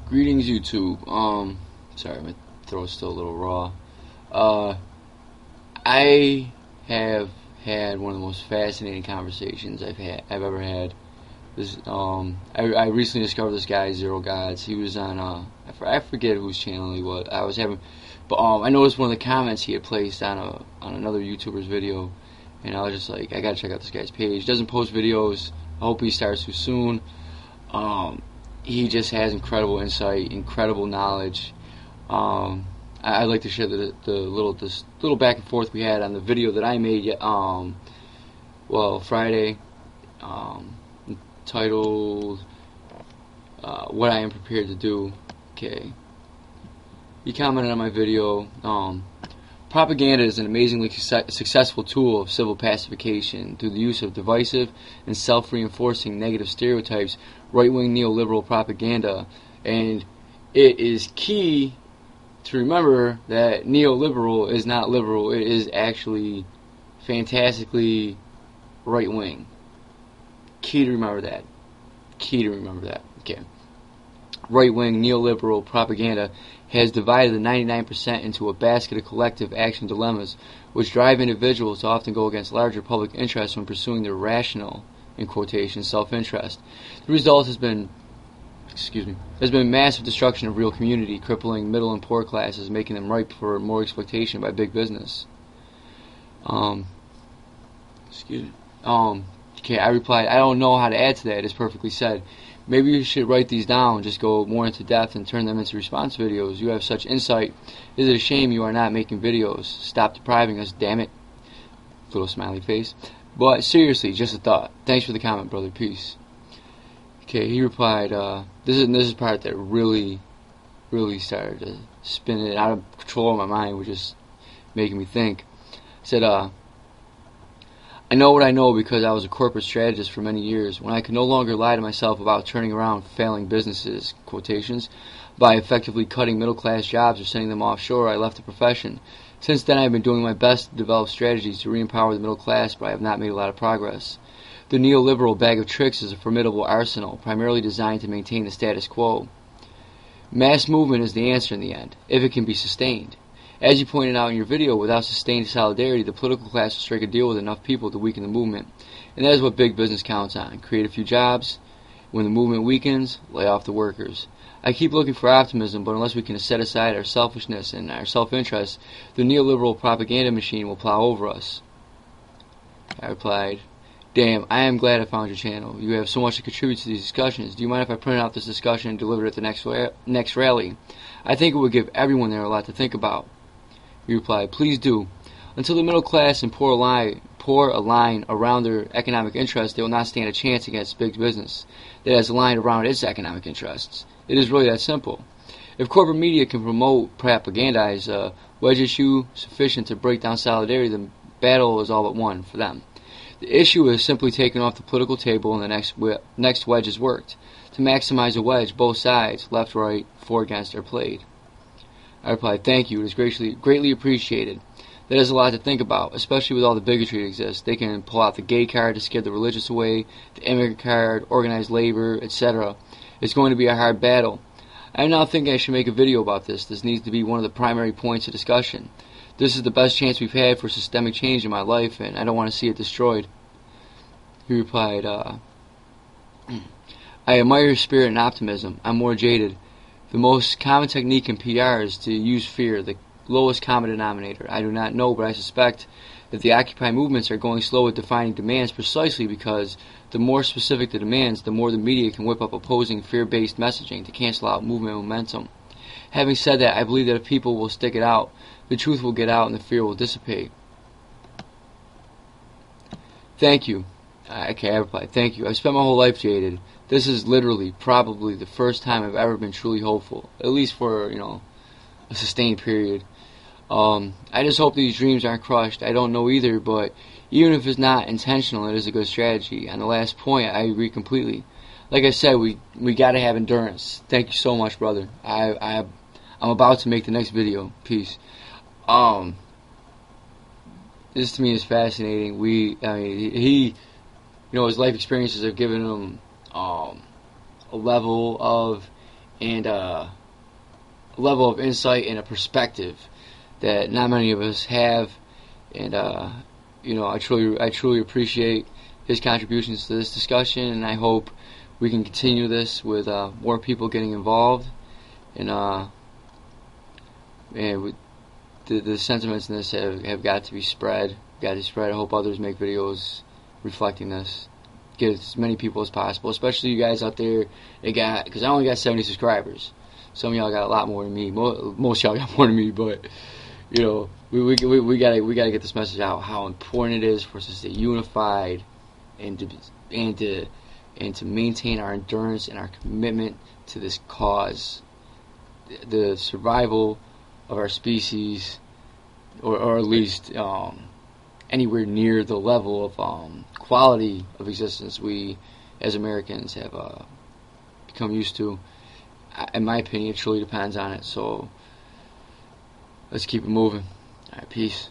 Greetings, YouTube. Sorry, my throat's still a little raw. I have had one of the most fascinating conversations I've ever had. I recently discovered this guy, Zero Gods. He was on I forget whose channel he was. I noticed one of the comments he had placed on another YouTuber's video, and I was just like, I gotta check out this guy's page. He doesn't post videos. I hope he starts too soon. He just has incredible insight, incredible knowledge. I'd like to share this little back and forth we had on the video that I made. Friday, titled "What I Am Prepared to Do." Okay. He commented on my video. Propaganda is an amazingly successful tool of civil pacification through the use of divisive and self-reinforcing negative stereotypes, right-wing neoliberal propaganda, and it is key to remember that neoliberal is not liberal. It is actually fantastically right-wing. Key to remember that. Okay. Right-wing neoliberal propaganda has divided the 99% into a basket of collective action dilemmas, which drive individuals to often go against larger public interests when pursuing their rational, in quotation, self-interest. The result has been massive destruction of real community, crippling middle and poor classes, making them ripe for more exploitation by big business. Okay, I replied, I don't know how to add to that. It's perfectly said. Maybe you should write these down, just go more into depth and turn them into response videos. You have such insight. It is a shame you are not making videos. Stop depriving us, damn it. Little smiley face. But seriously, just a thought. Thanks for the comment, brother. Peace. Okay, he replied, this is the part that really started to spin it out of control of my mind, which is making me think. I said, I know what I know because I was a corporate strategist for many years. When I could no longer lie to myself about turning around failing businesses, quotations, by effectively cutting middle-class jobs or sending them offshore, I left the profession. Since then, I have been doing my best to develop strategies to re-empower the middle class, but I have not made a lot of progress. The neoliberal bag of tricks is a formidable arsenal, primarily designed to maintain the status quo. Mass movement is the answer in the end, if it can be sustained. As you pointed out in your video, without sustained solidarity, the political class will strike a deal with enough people to weaken the movement. And that is what big business counts on. Create a few jobs. When the movement weakens, lay off the workers. I keep looking for optimism, but unless we can set aside our selfishness and our self-interest, the neoliberal propaganda machine will plow over us. I replied, damn, I am glad I found your channel. You have so much to contribute to these discussions. Do you mind if I print out this discussion and deliver it at the next rally? I think it would give everyone there a lot to think about. He replied, please do. Until the middle class and poor align around their economic interests, they will not stand a chance against big business that has aligned around its economic interests. It is really that simple. If corporate media can propagandize a wedge issue sufficient to break down solidarity, the battle is all but won for them. The issue is simply taken off the political table and the next wedge is worked. To maximize a wedge, both sides, left, right, for, against, are played. I replied, thank you, it is greatly appreciated. That is a lot to think about, especially with all the bigotry that exists. They can pull out the gay card to scare the religious away, the immigrant card, organized labor, etc. It's going to be a hard battle. I am now thinking I should make a video about this. This needs to be one of the primary points of discussion. This is the best chance we've had for systemic change in my life, and I don't want to see it destroyed. He replied, I admire your spirit and optimism. I'm more jaded. The most common technique in PR is to use fear, the lowest common denominator. I do not know, but I suspect that the Occupy movements are going slow at defining demands precisely because the more specific the demands, the more the media can whip up opposing fear-based messaging to cancel out movement momentum. Having said that, I believe that if people will stick it out, the truth will get out and the fear will dissipate. Thank you. Okay, I replied, thank you. I've spent my whole life jaded. This is literally, probably the first time I've ever been truly hopeful, at least for, a sustained period. I just hope these dreams aren't crushed. I don't know either, but even if it's not intentional, it is a good strategy. On the last point, I agree completely. Like I said, we got to have endurance. Thank you so much, brother. I'm about to make the next video. Peace. This to me is fascinating. He his life experiences have given him a level of and a level of insight and a perspective that not many of us have. And I truly appreciate his contributions to this discussion, and I hope we can continue this with more people getting involved. And the sentiments in this have got to be spread. I hope others make videos reflecting this. Get as many people as possible, especially you guys out there. Because I only got 70 subscribers. Some of y'all got a lot more than me. Most of y'all got more than me, but we gotta get this message out. How important it is for us to stay unified and to maintain our endurance and our commitment to this cause, the survival of our species, or at least anywhere near the level of quality of existence we as Americans have become used to. In my opinion, it truly depends on it. So let's keep it moving. All right, peace.